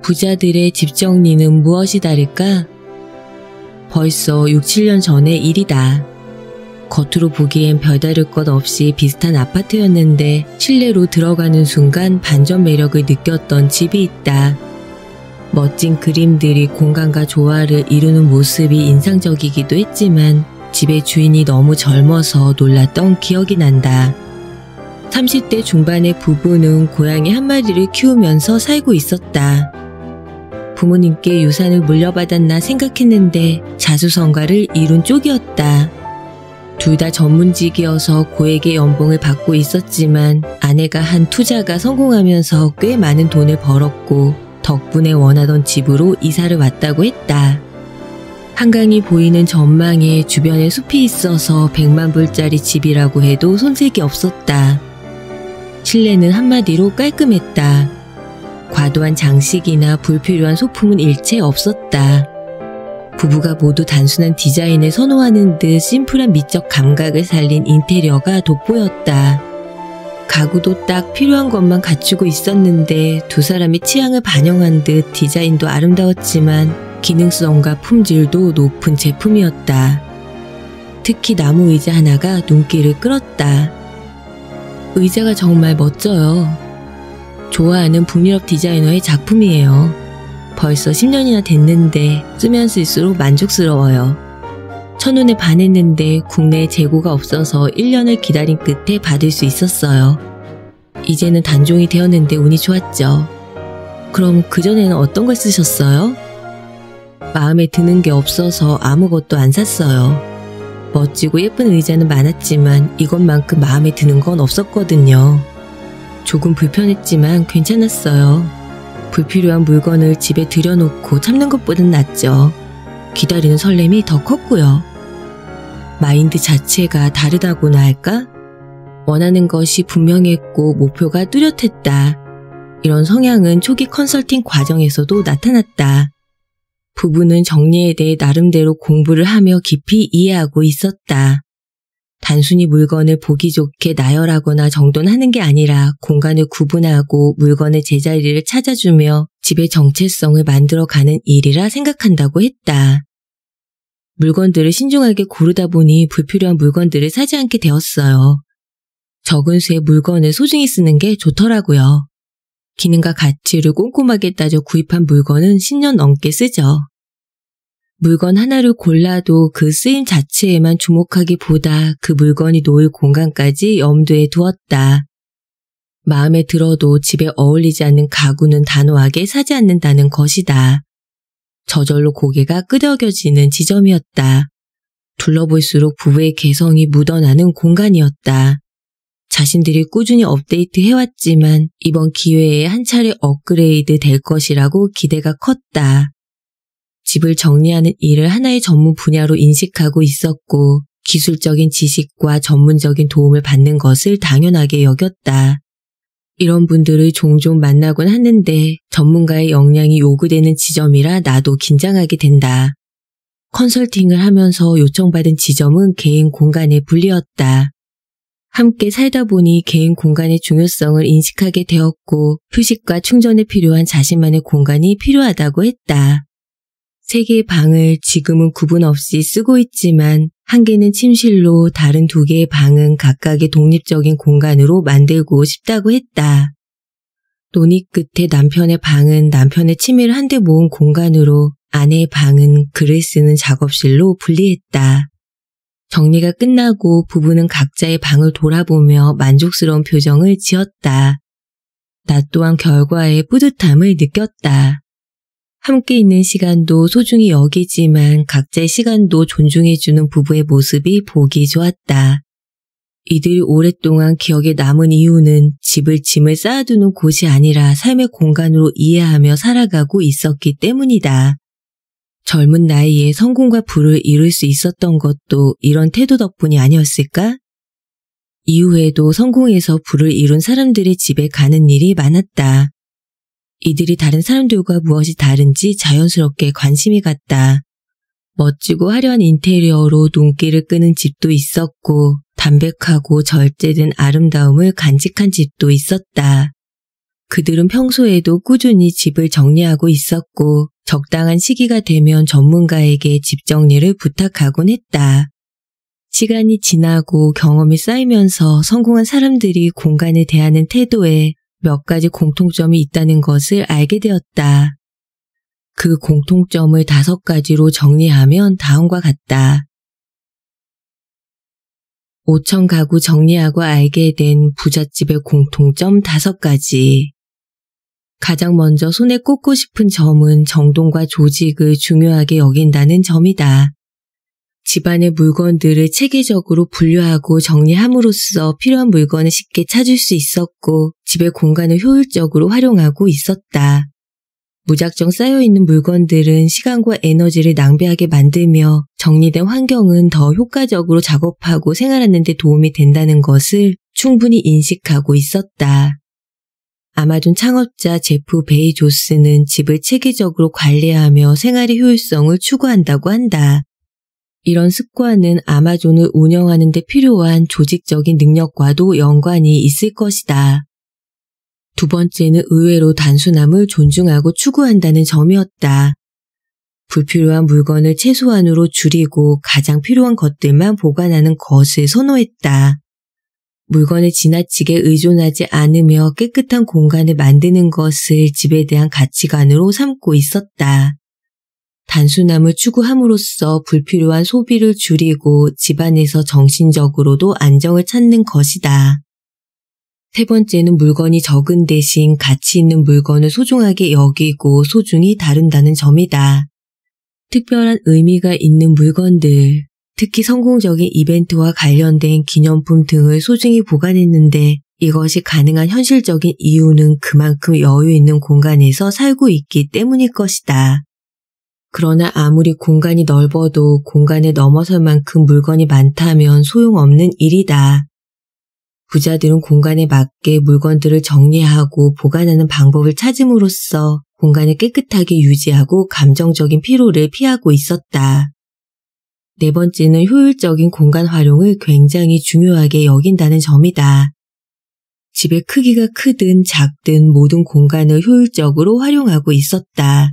부자들의 집 정리는 무엇이 다를까? 벌써 6, 7년 전의 일이다. 겉으로 보기엔 별다를 것 없이 비슷한 아파트였는데 실내로 들어가는 순간 반전 매력을 느꼈던 집이 있다. 멋진 그림들이 공간과 조화를 이루는 모습이 인상적이기도 했지만 집의 주인이 너무 젊어서 놀랐던 기억이 난다. 30대 중반의 부부는 고양이 한 마리를 키우면서 살고 있었다. 부모님께 유산을 물려받았나 생각했는데 자수성가를 이룬 쪽이었다. 둘 다 전문직이어서 고액의 연봉을 받고 있었지만 아내가 한 투자가 성공하면서 꽤 많은 돈을 벌었고 덕분에 원하던 집으로 이사를 왔다고 했다. 한강이 보이는 전망에 주변에 숲이 있어서 100만 불짜리 집이라고 해도 손색이 없었다. 실내는 한마디로 깔끔했다. 과도한 장식이나 불필요한 소품은 일체 없었다. 부부가 모두 단순한 디자인을 선호하는 듯 심플한 미적 감각을 살린 인테리어가 돋보였다. 가구도 딱 필요한 것만 갖추고 있었는데 두 사람의 취향을 반영한 듯 디자인도 아름다웠지만 기능성과 품질도 높은 제품이었다. 특히 나무 의자 하나가 눈길을 끌었다. 의자가 정말 멋져요. 좋아하는 북유럽 디자이너의 작품이에요. 벌써 10년이나 됐는데 쓰면 쓸수록 만족스러워요. 첫눈에 반했는데 국내에 재고가 없어서 1년을 기다린 끝에 받을 수 있었어요. 이제는 단종이 되었는데 운이 좋았죠. 그럼 그전에는 어떤 걸 쓰셨어요? 마음에 드는 게 없어서 아무것도 안 샀어요. 멋지고 예쁜 의자는 많았지만 이것만큼 마음에 드는 건 없었거든요. 조금 불편했지만 괜찮았어요. 불필요한 물건을 집에 들여놓고 참는 것보단 낫죠. 기다리는 설렘이 더 컸고요. 마인드 자체가 다르다고나 할까? 원하는 것이 분명했고 목표가 뚜렷했다. 이런 성향은 초기 컨설팅 과정에서도 나타났다. 부부는 정리에 대해 나름대로 공부를 하며 깊이 이해하고 있었다. 단순히 물건을 보기 좋게 나열하거나 정돈하는 게 아니라 공간을 구분하고 물건의 제자리를 찾아주며 집의 정체성을 만들어가는 일이라 생각한다고 했다. 물건들을 신중하게 고르다 보니 불필요한 물건들을 사지 않게 되었어요. 적은 수의 물건을 소중히 쓰는 게 좋더라고요. 기능과 가치를 꼼꼼하게 따져 구입한 물건은 10년 넘게 쓰죠. 물건 하나를 골라도 그 쓰임 자체에만 주목하기보다 그 물건이 놓일 공간까지 염두에 두었다. 마음에 들어도 집에 어울리지 않는 가구는 단호하게 사지 않는다는 것이다. 저절로 고개가 끄덕여지는 지점이었다. 둘러볼수록 부부의 개성이 묻어나는 공간이었다. 자신들이 꾸준히 업데이트 해왔지만 이번 기회에 한 차례 업그레이드 될 것이라고 기대가 컸다. 집을 정리하는 일을 하나의 전문 분야로 인식하고 있었고 기술적인 지식과 전문적인 도움을 받는 것을 당연하게 여겼다. 이런 분들을 종종 만나곤 하는데 전문가의 역량이 요구되는 지점이라 나도 긴장하게 된다. 컨설팅을 하면서 요청받은 지점은 개인 공간의 분리였다. 함께 살다 보니 개인 공간의 중요성을 인식하게 되었고 휴식과 충전에 필요한 자신만의 공간이 필요하다고 했다. 3개의 방을 지금은 구분 없이 쓰고 있지만 한 개는 침실로 다른 2개의 방은 각각의 독립적인 공간으로 만들고 싶다고 했다. 논의 끝에 남편의 방은 남편의 취미를 한데 모은 공간으로 아내의 방은 글을 쓰는 작업실로 분리했다. 정리가 끝나고 부부는 각자의 방을 돌아보며 만족스러운 표정을 지었다. 나 또한 결과에 뿌듯함을 느꼈다. 함께 있는 시간도 소중히 여기지만 각자의 시간도 존중해주는 부부의 모습이 보기 좋았다. 이들이 오랫동안 기억에 남은 이유는 집을 짐을 쌓아두는 곳이 아니라 삶의 공간으로 이해하며 살아가고 있었기 때문이다. 젊은 나이에 성공과 부를 이룰 수 있었던 것도 이런 태도 덕분이 아니었을까? 이후에도 성공해서 부를 이룬 사람들의 집에 가는 일이 많았다. 이들이 다른 사람들과 무엇이 다른지 자연스럽게 관심이 갔다. 멋지고 화려한 인테리어로 눈길을 끄는 집도 있었고 담백하고 절제된 아름다움을 간직한 집도 있었다. 그들은 평소에도 꾸준히 집을 정리하고 있었고 적당한 시기가 되면 전문가에게 집 정리를 부탁하곤 했다. 시간이 지나고 경험이 쌓이면서 성공한 사람들이 공간을 대하는 태도에 몇 가지 공통점이 있다는 것을 알게 되었다. 그 공통점을 5가지로 정리하면 다음과 같다. 5천 가구 정리하고 알게 된 부잣집의 공통점 5가지. 가장 먼저 손에 꼽고 싶은 점은 정돈과 조직을 중요하게 여긴다는 점이다. 집안의 물건들을 체계적으로 분류하고 정리함으로써 필요한 물건을 쉽게 찾을 수 있었고 집의 공간을 효율적으로 활용하고 있었다. 무작정 쌓여있는 물건들은 시간과 에너지를 낭비하게 만들며 정리된 환경은 더 효과적으로 작업하고 생활하는 데 도움이 된다는 것을 충분히 인식하고 있었다. 아마존 창업자 제프 베이조스는 집을 체계적으로 관리하며 생활의 효율성을 추구한다고 한다. 이런 습관은 아마존을 운영하는 데 필요한 조직적인 능력과도 연관이 있을 것이다. 2번째는 의외로 단순함을 존중하고 추구한다는 점이었다. 불필요한 물건을 최소한으로 줄이고 가장 필요한 것들만 보관하는 것을 선호했다. 물건에 지나치게 의존하지 않으며 깨끗한 공간을 만드는 것을 집에 대한 가치관으로 삼고 있었다. 단순함을 추구함으로써 불필요한 소비를 줄이고 집안에서 정신적으로도 안정을 찾는 것이다. 3번째는 물건이 적은 대신 가치 있는 물건을 소중하게 여기고 소중히 다룬다는 점이다. 특별한 의미가 있는 물건들, 특히 성공적인 이벤트와 관련된 기념품 등을 소중히 보관했는데 이것이 가능한 현실적인 이유는 그만큼 여유 있는 공간에서 살고 있기 때문일 것이다. 그러나 아무리 공간이 넓어도 공간에 넘어설 만큼 물건이 많다면 소용없는 일이다. 부자들은 공간에 맞게 물건들을 정리하고 보관하는 방법을 찾음으로써 공간을 깨끗하게 유지하고 감정적인 피로를 피하고 있었다. 4번째는 효율적인 공간 활용을 굉장히 중요하게 여긴다는 점이다. 집의 크기가 크든 작든 모든 공간을 효율적으로 활용하고 있었다.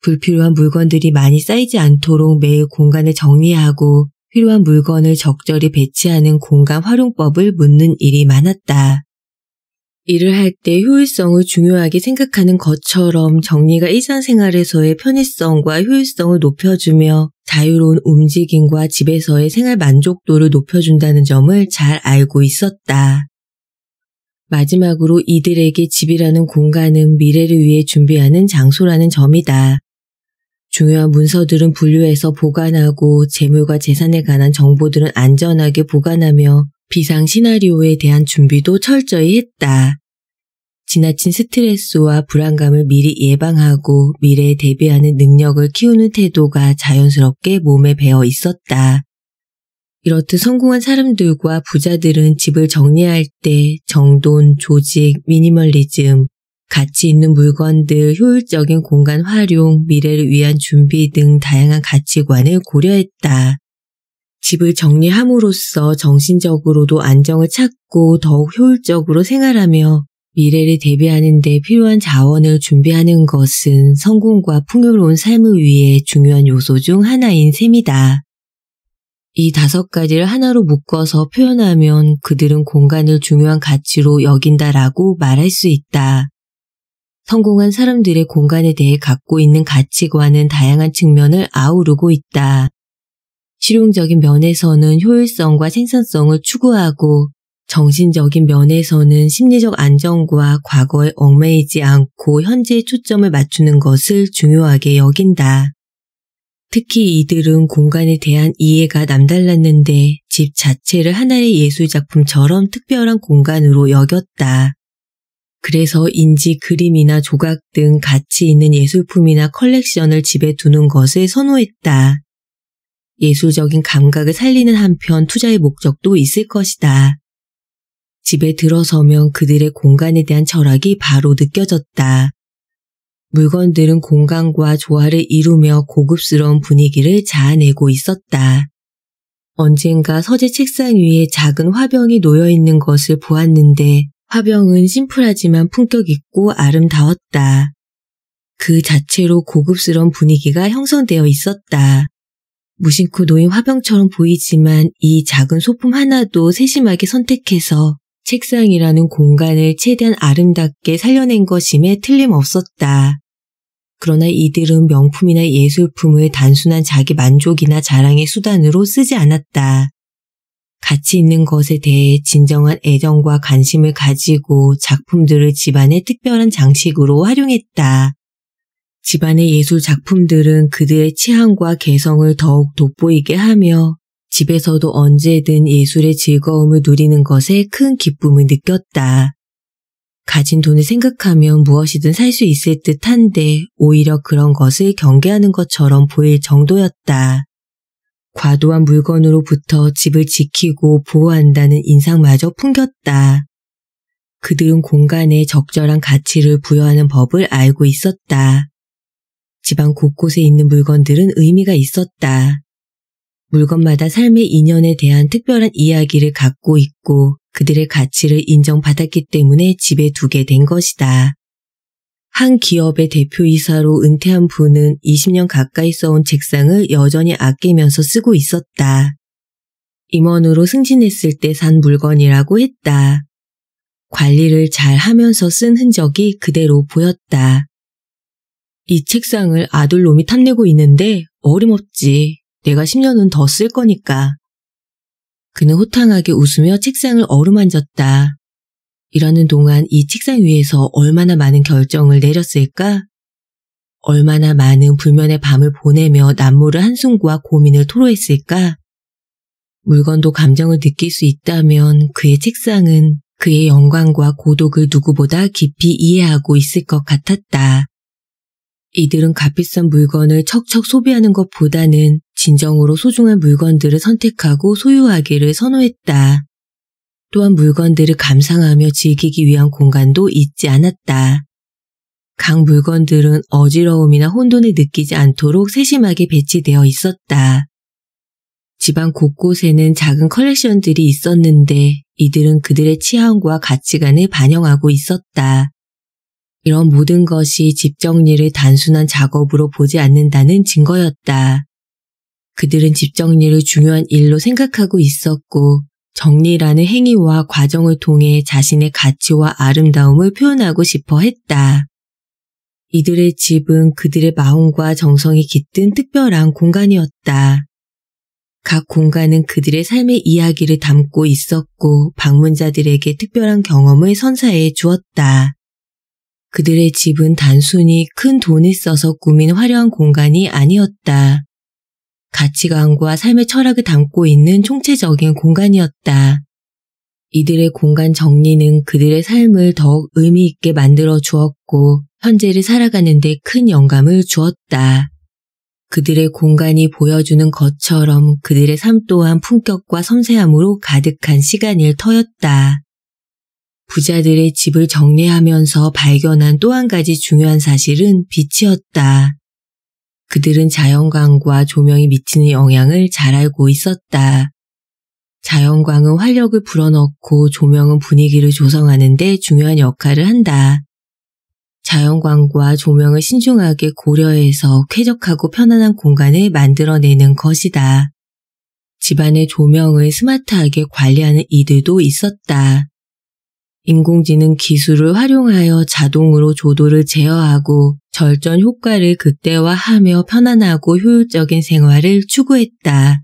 불필요한 물건들이 많이 쌓이지 않도록 매일 공간을 정리하고 필요한 물건을 적절히 배치하는 공간 활용법을 묻는 일이 많았다. 일을 할 때 효율성을 중요하게 생각하는 것처럼 정리가 일상생활에서의 편의성과 효율성을 높여주며 자유로운 움직임과 집에서의 생활 만족도를 높여준다는 점을 잘 알고 있었다. 마지막으로 이들에게 집이라는 공간은 미래를 위해 준비하는 장소라는 점이다. 중요한 문서들은 분류해서 보관하고 재물과 재산에 관한 정보들은 안전하게 보관하며 비상 시나리오에 대한 준비도 철저히 했다. 지나친 스트레스와 불안감을 미리 예방하고 미래에 대비하는 능력을 키우는 태도가 자연스럽게 몸에 배어 있었다. 이렇듯 성공한 사람들과 부자들은 집을 정리할 때 정돈, 조직, 미니멀리즘, 가치 있는 물건들, 효율적인 공간 활용, 미래를 위한 준비 등 다양한 가치관을 고려했다. 집을 정리함으로써 정신적으로도 안정을 찾고 더욱 효율적으로 생활하며 미래를 대비하는 데 필요한 자원을 준비하는 것은 성공과 풍요로운 삶을 위해 중요한 요소 중 하나인 셈이다. 이 5가지를 하나로 묶어서 표현하면 그들은 공간을 중요한 가치로 여긴다라고 말할 수 있다. 성공한 사람들의 공간에 대해 갖고 있는 가치관은 다양한 측면을 아우르고 있다. 실용적인 면에서는 효율성과 생산성을 추구하고 정신적인 면에서는 심리적 안정과 과거에 얽매이지 않고 현재에 초점을 맞추는 것을 중요하게 여긴다. 특히 이들은 공간에 대한 이해가 남달랐는데 집 자체를 하나의 예술작품처럼 특별한 공간으로 여겼다. 그래서 인지, 그림이나 조각 등 가치 있는 예술품이나 컬렉션을 집에 두는 것을 선호했다. 예술적인 감각을 살리는 한편 투자의 목적도 있을 것이다. 집에 들어서면 그들의 공간에 대한 철학이 바로 느껴졌다. 물건들은 공간과 조화를 이루며 고급스러운 분위기를 자아내고 있었다. 언젠가 서재 책상 위에 작은 화병이 놓여 있는 것을 보았는데 화병은 심플하지만 품격 있고 아름다웠다. 그 자체로 고급스러운 분위기가 형성되어 있었다. 무심코 놓인 화병처럼 보이지만 이 작은 소품 하나도 세심하게 선택해서 책상이라는 공간을 최대한 아름답게 살려낸 것임에 틀림없었다. 그러나 이들은 명품이나 예술품을 단순한 자기 만족이나 자랑의 수단으로 쓰지 않았다. 가치 있는 것에 대해 진정한 애정과 관심을 가지고 작품들을 집안의 특별한 장식으로 활용했다. 집안의 예술 작품들은 그들의 취향과 개성을 더욱 돋보이게 하며 집에서도 언제든 예술의 즐거움을 누리는 것에 큰 기쁨을 느꼈다. 가진 돈을 생각하면 무엇이든 살 수 있을 듯한데 오히려 그런 것을 경계하는 것처럼 보일 정도였다. 과도한 물건으로부터 집을 지키고 보호한다는 인상마저 풍겼다. 그들은 공간에 적절한 가치를 부여하는 법을 알고 있었다. 집안 곳곳에 있는 물건들은 의미가 있었다. 물건마다 삶의 인연에 대한 특별한 이야기를 갖고 있고 그들의 가치를 인정받았기 때문에 집에 두게 된 것이다. 한 기업의 대표이사로 은퇴한 분은 20년 가까이 써온 책상을 여전히 아끼면서 쓰고 있었다. 임원으로 승진했을 때 산 물건이라고 했다. 관리를 잘 하면서 쓴 흔적이 그대로 보였다. 이 책상을 아들놈이 탐내고 있는데 어림없지. 내가 10년은 더 쓸 거니까. 그는 호탕하게 웃으며 책상을 어루만졌다. 일하는 동안 이 책상 위에서 얼마나 많은 결정을 내렸을까? 얼마나 많은 불면의 밤을 보내며 남모를 한숨과 고민을 토로했을까? 물건도 감정을 느낄 수 있다면 그의 책상은 그의 영광과 고독을 누구보다 깊이 이해하고 있을 것 같았다. 이들은 값비싼 물건을 척척 소비하는 것보다는 진정으로 소중한 물건들을 선택하고 소유하기를 선호했다. 또한 물건들을 감상하며 즐기기 위한 공간도 잊지 않았다. 각 물건들은 어지러움이나 혼돈을 느끼지 않도록 세심하게 배치되어 있었다. 집안 곳곳에는 작은 컬렉션들이 있었는데 이들은 그들의 취향과 가치관을 반영하고 있었다. 이런 모든 것이 집 정리를 단순한 작업으로 보지 않는다는 증거였다. 그들은 집 정리를 중요한 일로 생각하고 있었고 정리라는 행위와 과정을 통해 자신의 가치와 아름다움을 표현하고 싶어 했다. 이들의 집은 그들의 마음과 정성이 깃든 특별한 공간이었다. 각 공간은 그들의 삶의 이야기를 담고 있었고 방문자들에게 특별한 경험을 선사해 주었다. 그들의 집은 단순히 큰 돈을 써서 꾸민 화려한 공간이 아니었다. 가치관과 삶의 철학을 담고 있는 총체적인 공간이었다. 이들의 공간 정리는 그들의 삶을 더욱 의미 있게 만들어 주었고 현재를 살아가는 데 큰 영감을 주었다. 그들의 공간이 보여주는 것처럼 그들의 삶 또한 품격과 섬세함으로 가득한 시간일 터였다. 부자들의 집을 정리하면서 발견한 또 한 가지 중요한 사실은 빛이었다. 그들은 자연광과 조명이 미치는 영향을 잘 알고 있었다. 자연광은 활력을 불어넣고 조명은 분위기를 조성하는 데 중요한 역할을 한다. 자연광과 조명을 신중하게 고려해서 쾌적하고 편안한 공간을 만들어내는 것이다. 집안의 조명을 스마트하게 관리하는 이들도 있었다. 인공지능 기술을 활용하여 자동으로 조도를 제어하고 절전 효과를 극대화하며 편안하고 효율적인 생활을 추구했다.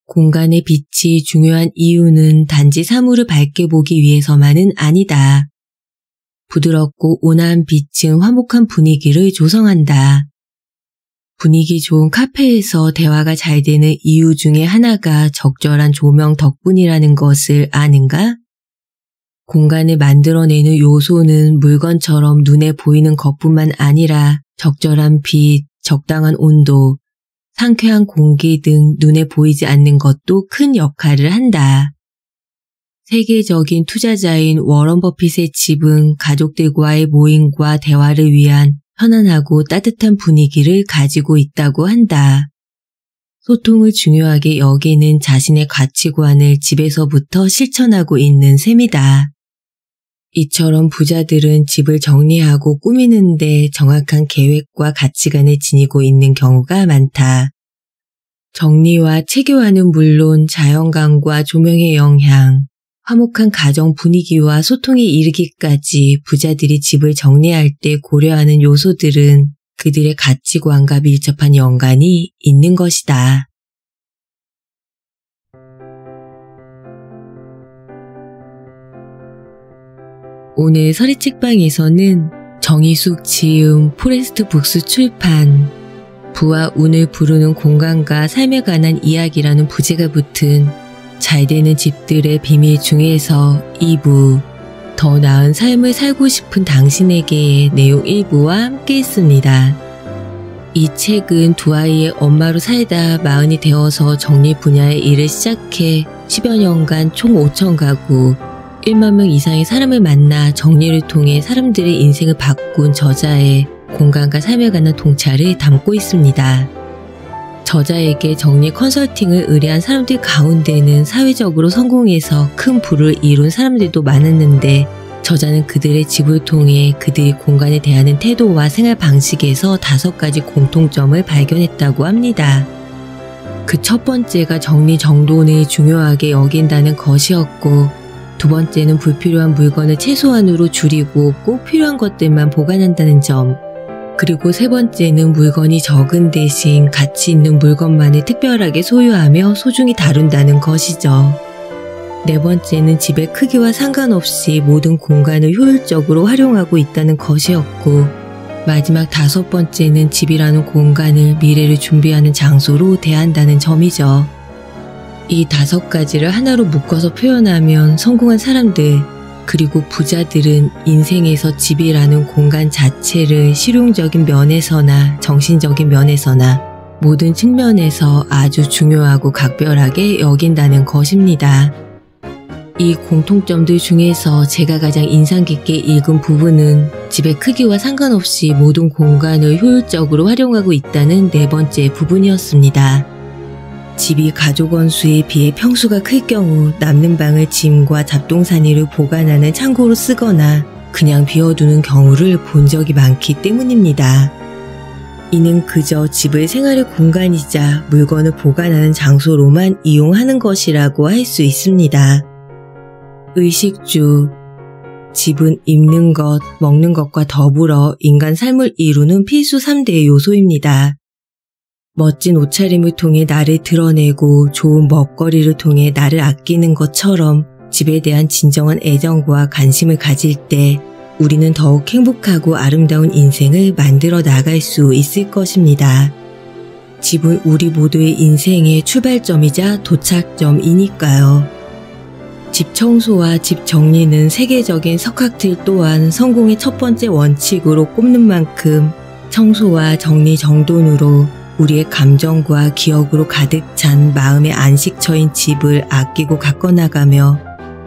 공간의 빛이 중요한 이유는 단지 사물을 밝게 보기 위해서만은 아니다. 부드럽고 온화한 빛은 화목한 분위기를 조성한다. 분위기 좋은 카페에서 대화가 잘 되는 이유 중에 하나가 적절한 조명 덕분이라는 것을 아는가? 공간을 만들어내는 요소는 물건처럼 눈에 보이는 것뿐만 아니라 적절한 빛, 적당한 온도, 상쾌한 공기 등 눈에 보이지 않는 것도 큰 역할을 한다. 세계적인 투자자인 워런 버핏의 집은 가족들과의 모임과 대화를 위한 편안하고 따뜻한 분위기를 가지고 있다고 한다. 소통을 중요하게 여기는 자신의 가치관을 집에서부터 실천하고 있는 셈이다. 이처럼 부자들은 집을 정리하고 꾸미는데 정확한 계획과 가치관을 지니고 있는 경우가 많다. 정리와 체계화는 물론 자연광과 조명의 영향, 화목한 가정 분위기와 소통에 이르기까지 부자들이 집을 정리할 때 고려하는 요소들은 그들의 가치관과 밀접한 연관이 있는 것이다. 오늘 서리책방에서는 정희숙 지음 포레스트 북스 출판 부와 운을 부르는 공간과 삶에 관한 이야기라는 부제가 붙은 잘되는 집들의 비밀 중에서 2부 더 나은 삶을 살고 싶은 당신에게의 내용 1부와 함께 했습니다. 이 책은 두 아이의 엄마로 살다 40이 되어서 정리 분야의 일을 시작해 10여 년간 총 5천 가구 1만 명 이상의 사람을 만나 정리를 통해 사람들의 인생을 바꾼 저자의 공간과 삶에 관한 통찰을 담고 있습니다. 저자에게 정리 컨설팅을 의뢰한 사람들 가운데는 사회적으로 성공해서 큰 부를 이룬 사람들도 많았는데 저자는 그들의 집을 통해 그들이 공간에 대하는 태도와 생활 방식에서 5가지 공통점을 발견했다고 합니다. 그 첫 번째가 정리정돈을 중요하게 여긴다는 것이었고, 두 번째는 불필요한 물건을 최소한으로 줄이고 꼭 필요한 것들만 보관한다는 점, 그리고 세 번째는 물건이 적은 대신 가치 있는 물건만을 특별하게 소유하며 소중히 다룬다는 것이죠. 네 번째는 집의 크기와 상관없이 모든 공간을 효율적으로 활용하고 있다는 것이었고, 마지막 5번째는 집이라는 공간을 미래를 준비하는 장소로 대한다는 점이죠. 이 5가지를 하나로 묶어서 표현하면 성공한 사람들, 그리고 부자들은 인생에서 집이라는 공간 자체를 실용적인 면에서나 정신적인 면에서나 모든 측면에서 아주 중요하고 각별하게 여긴다는 것입니다. 이 공통점들 중에서 제가 가장 인상 깊게 읽은 부분은 집의 크기와 상관없이 모든 공간을 효율적으로 활용하고 있다는 4번째 부분이었습니다. 집이 가족 원수에 비해 평수가 클 경우 남는 방을 짐과 잡동사니를 보관하는 창고로 쓰거나 그냥 비워두는 경우를 본 적이 많기 때문입니다. 이는 그저 집을 생활의 공간이자 물건을 보관하는 장소로만 이용하는 것이라고 할 수 있습니다. 의식주, 집은 입는 것, 먹는 것과 더불어 인간 삶을 이루는 필수 3대의 요소입니다. 멋진 옷차림을 통해 나를 드러내고 좋은 먹거리를 통해 나를 아끼는 것처럼 집에 대한 진정한 애정과 관심을 가질 때 우리는 더욱 행복하고 아름다운 인생을 만들어 나갈 수 있을 것입니다. 집은 우리 모두의 인생의 출발점이자 도착점이니까요. 집 청소와 집 정리는 세계적인 석학틀 또한 성공의 첫 번째 원칙으로 꼽는 만큼 청소와 정리 정돈으로 우리의 감정과 기억으로 가득 찬 마음의 안식처인 집을 아끼고 가꿔나가며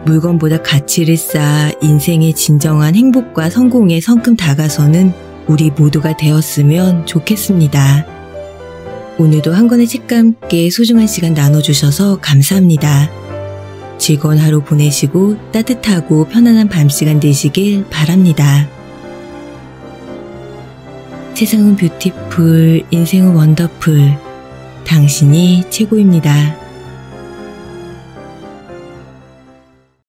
물건보다 가치를 쌓아 인생의 진정한 행복과 성공에 성큼 다가서는 우리 모두가 되었으면 좋겠습니다. 오늘도 한 권의 책과 함께 소중한 시간 나눠주셔서 감사합니다. 즐거운 하루 보내시고 따뜻하고 편안한 밤시간 되시길 바랍니다. 세상은 뷰티풀, 인생은 원더풀, 당신이 최고입니다.